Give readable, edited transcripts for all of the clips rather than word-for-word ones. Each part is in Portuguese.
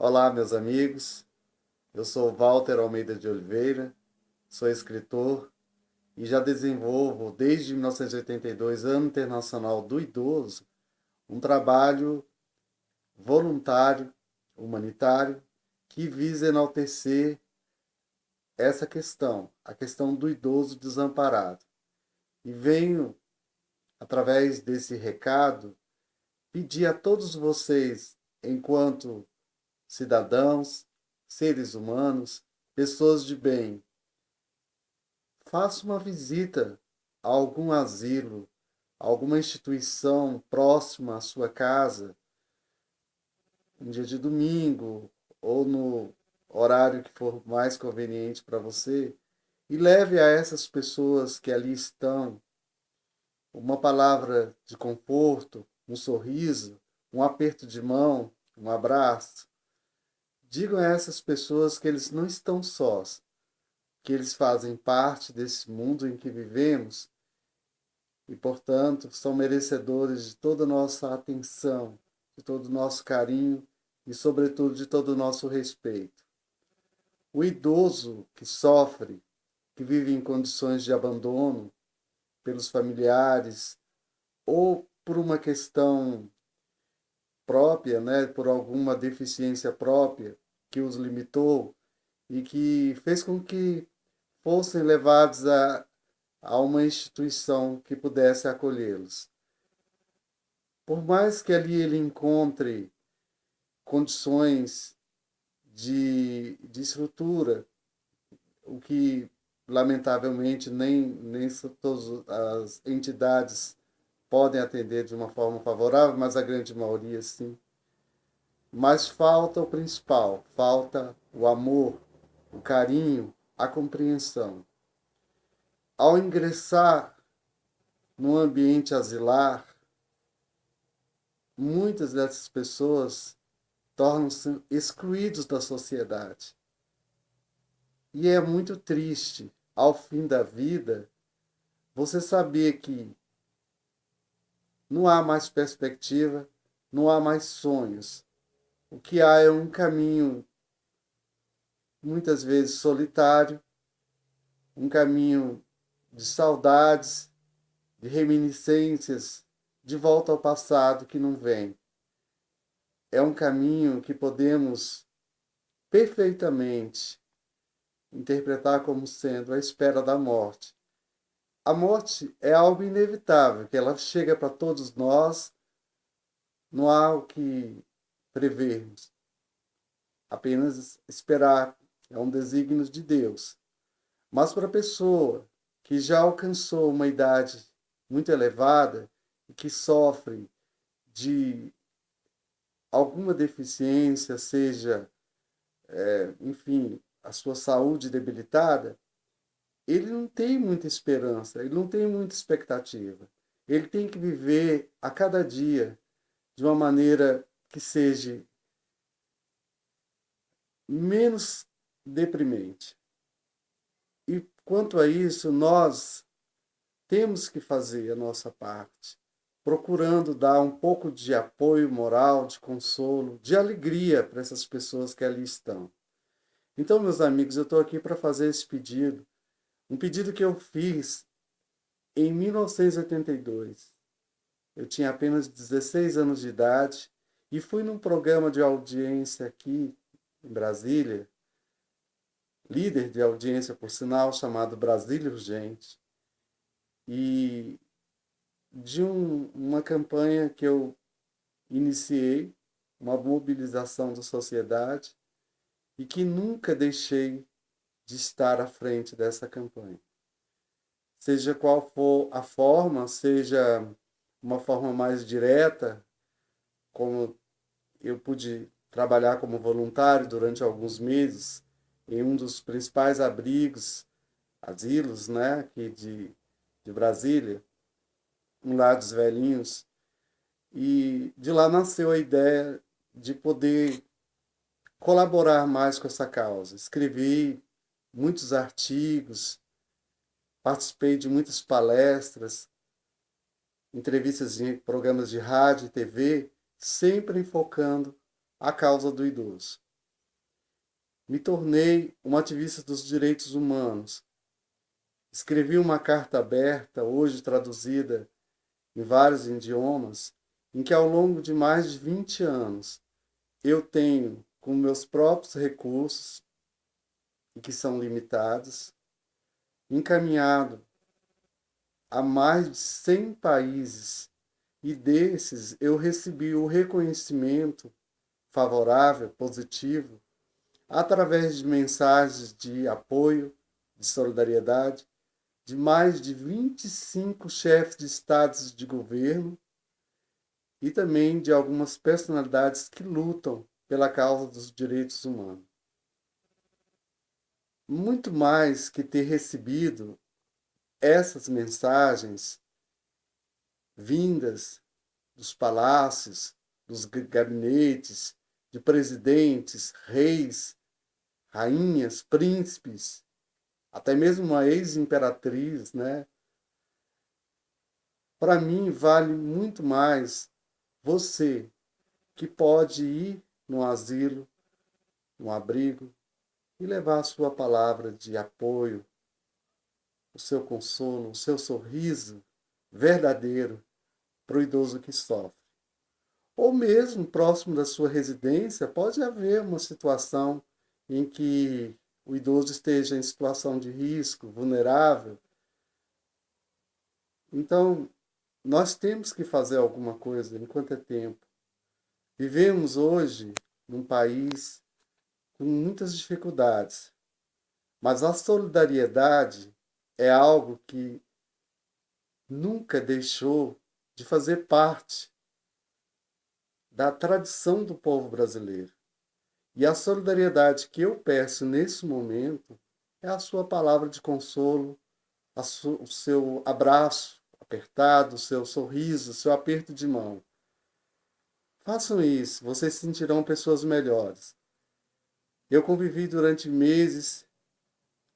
Olá, meus amigos. Eu sou Walter Almeida de Oliveira, sou escritor e já desenvolvo, desde 1982, Ano Internacional do Idoso, um trabalho voluntário, humanitário, que visa enaltecer essa questão, a questão do idoso desamparado. E venho, através desse recado, pedir a todos vocês, enquanto cidadãos, seres humanos, pessoas de bem, faça uma visita a algum asilo, a alguma instituição próxima à sua casa, um dia de domingo ou no horário que for mais conveniente para você, e leve a essas pessoas que ali estão uma palavra de conforto, um sorriso, um aperto de mão, um abraço. Digam a essas pessoas que eles não estão sós, que eles fazem parte desse mundo em que vivemos e, portanto, são merecedores de toda a nossa atenção, de todo o nosso carinho e, sobretudo, de todo o nosso respeito. O idoso que sofre, que vive em condições de abandono pelos familiares ou por uma questão própria, né, por alguma deficiência própria que os limitou e que fez com que fossem levados a uma instituição que pudesse acolhê-los. Por mais que ali ele encontre condições de estrutura, o que lamentavelmente nem todas as entidades podem atender de uma forma favorável, mas a grande maioria sim. Mas falta o principal, falta o amor, o carinho, a compreensão. Ao ingressar no ambiente asilar, muitas dessas pessoas tornam-se excluídos da sociedade. E é muito triste, ao fim da vida, você saber que não há mais perspectiva, não há mais sonhos. O que há é um caminho, muitas vezes solitário, um caminho de saudades, de reminiscências, de volta ao passado que não vem. É um caminho que podemos perfeitamente interpretar como sendo a espera da morte. A morte é algo inevitável, que ela chega para todos nós, não há o que prevermos, apenas esperar, é um desígnio de Deus. Mas para a pessoa que já alcançou uma idade muito elevada e que sofre de alguma deficiência, seja, enfim, a sua saúde debilitada, ele não tem muita esperança, ele não tem muita expectativa. Ele tem que viver a cada dia de uma maneira que seja menos deprimente. E quanto a isso, nós temos que fazer a nossa parte, procurando dar um pouco de apoio moral, de consolo, de alegria para essas pessoas que ali estão. Então, meus amigos, eu estou aqui para fazer esse pedido, um pedido que eu fiz em 1982. Eu tinha apenas 16 anos de idade e fui num programa de audiência aqui em Brasília, líder de audiência, por sinal, chamado Brasília Urgente, e de uma campanha que eu iniciei, uma mobilização da sociedade, e que nunca deixei de estar à frente dessa campanha. Seja qual for a forma, seja uma forma mais direta, como eu pude trabalhar como voluntário durante alguns meses em um dos principais abrigos, asilos, né, aqui de Brasília, um lar dos velhinhos, e de lá nasceu a ideia de poder colaborar mais com essa causa. Escrevi muitos artigos, participei de muitas palestras, entrevistas em programas de rádio e TV, sempre enfocando a causa do idoso. Me tornei um ativista dos direitos humanos. Escrevi uma carta aberta, hoje traduzida em vários idiomas, em que ao longo de mais de 20 anos eu tenho, com meus próprios recursos, e que são limitados, encaminhado a mais de 100 países, e desses eu recebi o reconhecimento favorável, positivo, através de mensagens de apoio, de solidariedade, de mais de 25 chefes de estados e de governo e também de algumas personalidades que lutam pela causa dos direitos humanos. Muito mais que ter recebido essas mensagens vindas dos palácios, dos gabinetes, de presidentes, reis, rainhas, príncipes, até mesmo uma ex-imperatriz, né? Para mim vale muito mais você que pode ir no asilo, no abrigo e levar a sua palavra de apoio, o seu consolo, o seu sorriso verdadeiro para o idoso que sofre. Ou mesmo próximo da sua residência, pode haver uma situação em que o idoso esteja em situação de risco, vulnerável. Então, nós temos que fazer alguma coisa enquanto é tempo. Vivemos hoje num país com muitas dificuldades, mas a solidariedade é algo que nunca deixou de fazer parte da tradição do povo brasileiro. E a solidariedade que eu peço nesse momento é a sua palavra de consolo, o seu abraço apertado, o seu sorriso, o seu aperto de mão. Façam isso, vocês se sentirão pessoas melhores. Eu convivi durante meses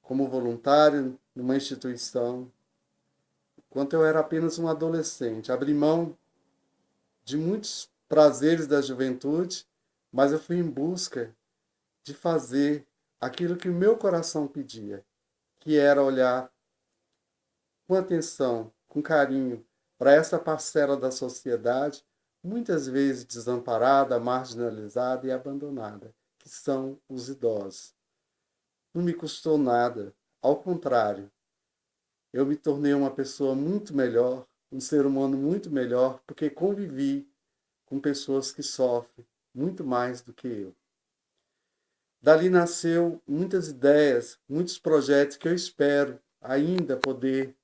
como voluntário numa instituição, enquanto eu era apenas um adolescente. Abri mão de muitos prazeres da juventude, mas eu fui em busca de fazer aquilo que o meu coração pedia, que era olhar com atenção, com carinho para essa parcela da sociedade, muitas vezes desamparada, marginalizada e abandonada, que são os idosos. Não me custou nada, ao contrário, eu me tornei uma pessoa muito melhor, um ser humano muito melhor, porque convivi com pessoas que sofrem muito mais do que eu. Dali nasceu muitas ideias, muitos projetos que eu espero ainda poder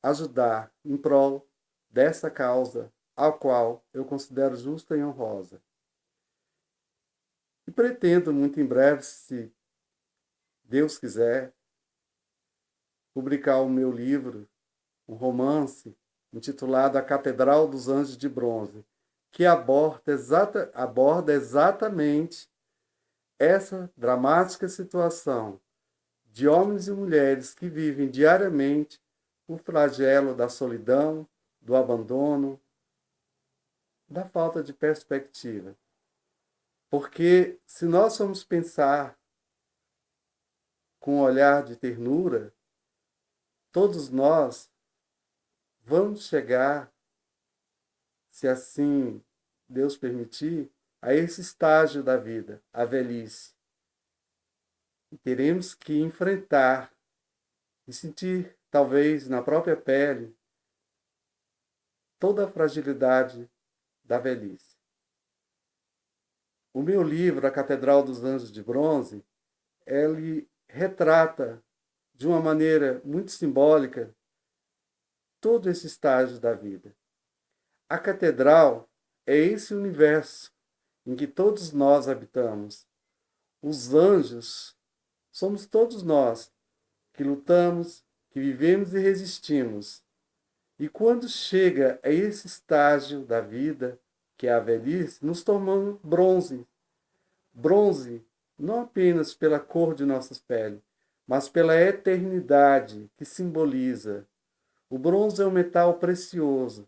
ajudar em prol dessa causa, a qual eu considero justa e honrosa. E pretendo muito em breve, se Deus quiser, publicar o meu livro, um romance intitulado A Catedral dos Anjos de Bronze, que aborda exatamente essa dramática situação de homens e mulheres que vivem diariamente o flagelo da solidão, do abandono, da falta de perspectiva. Porque se nós formos pensar com um olhar de ternura, todos nós vamos chegar, se assim Deus permitir, a esse estágio da vida, a velhice. E teremos que enfrentar e sentir, talvez, na própria pele, toda a fragilidade da velhice. O meu livro, A Catedral dos Anjos de Bronze, ele retrata de uma maneira muito simbólica todo esse estágio da vida. A catedral é esse universo em que todos nós habitamos. Os anjos somos todos nós que lutamos, que vivemos e resistimos. E quando chega a esse estágio da vida, que é a velhice, nos tornamos bronze. Bronze não apenas pela cor de nossas peles, mas pela eternidade que simboliza. O bronze é um metal precioso,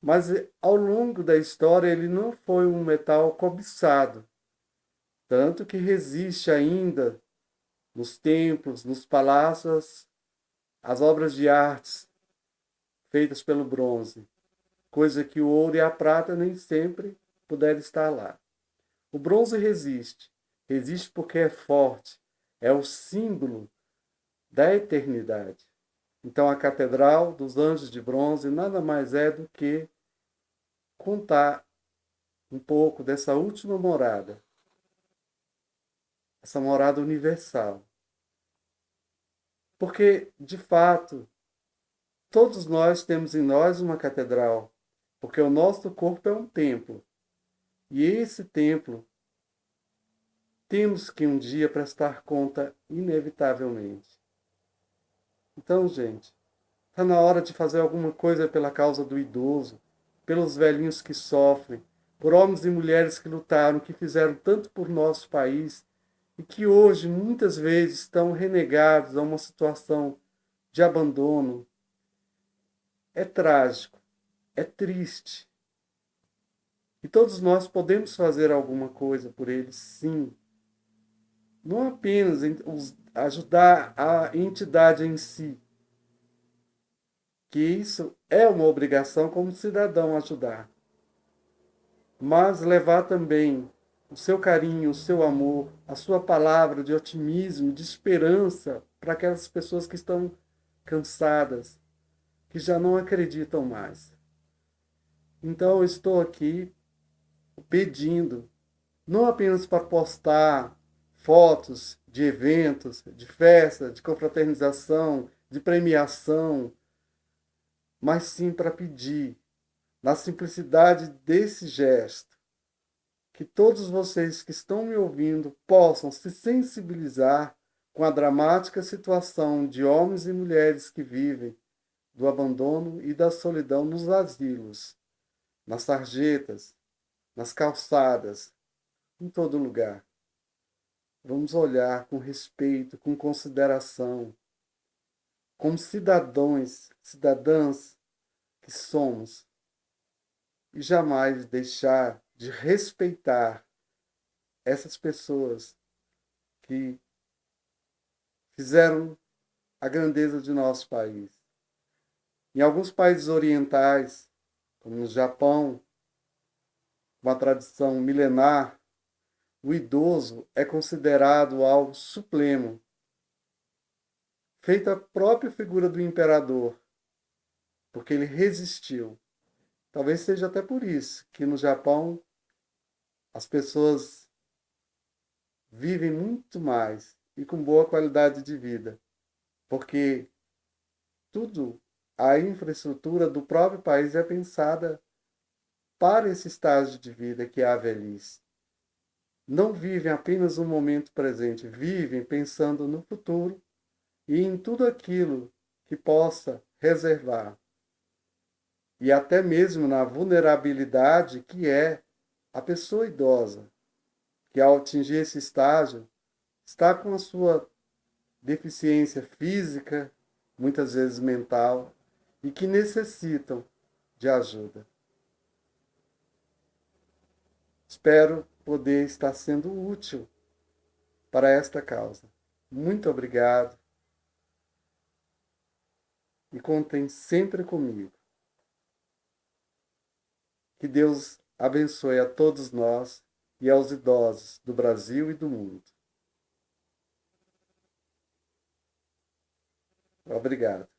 mas ao longo da história ele não foi um metal cobiçado. Tanto que resiste ainda nos templos, nos palácios, as obras de artes feitas pelo bronze, coisa que o ouro e a prata nem sempre puderam estar lá. O bronze resiste, resiste porque é forte, é o símbolo da eternidade. Então a Catedral dos Anjos de Bronze nada mais é do que contar um pouco dessa última morada, essa morada universal. Porque, de fato, todos nós temos em nós uma catedral, porque o nosso corpo é um templo. E esse templo temos que um dia prestar conta inevitavelmente. Então, gente, está na hora de fazer alguma coisa pela causa do idoso, pelos velhinhos que sofrem, por homens e mulheres que lutaram, que fizeram tanto por nosso país e que hoje muitas vezes estão renegados a uma situação de abandono. É trágico, é triste. E todos nós podemos fazer alguma coisa por eles, sim. Não apenas ajudar a entidade em si, que isso é uma obrigação como cidadão ajudar, mas levar também o seu carinho, o seu amor, a sua palavra de otimismo, de esperança para aquelas pessoas que estão cansadas, que já não acreditam mais. Então eu estou aqui pedindo, não apenas para postar fotos de eventos, de festa, de confraternização, de premiação, mas sim para pedir, na simplicidade desse gesto, que todos vocês que estão me ouvindo possam se sensibilizar com a dramática situação de homens e mulheres que vivem do abandono e da solidão nos asilos, nas sarjetas, nas calçadas, em todo lugar. Vamos olhar com respeito, com consideração, como cidadãos, cidadãs que somos, e jamais deixar de respeitar essas pessoas que fizeram a grandeza de nosso país. Em alguns países orientais, como no Japão, uma tradição milenar, o idoso é considerado algo supremo, feita a própria figura do imperador, porque ele resistiu. Talvez seja até por isso que no Japão as pessoas vivem muito mais e com boa qualidade de vida, porque tudo, a infraestrutura do próprio país é pensada para esse estágio de vida que é a velhice. Não vivem apenas o momento presente, vivem pensando no futuro e em tudo aquilo que possa reservar. E até mesmo na vulnerabilidade que é a pessoa idosa, que ao atingir esse estágio está com a sua deficiência física, muitas vezes mental, e que necessitam de ajuda. Espero poder estar sendo útil para esta causa. Muito obrigado e contem sempre comigo. Que Deus abençoe a todos nós e aos idosos do Brasil e do mundo. Obrigado.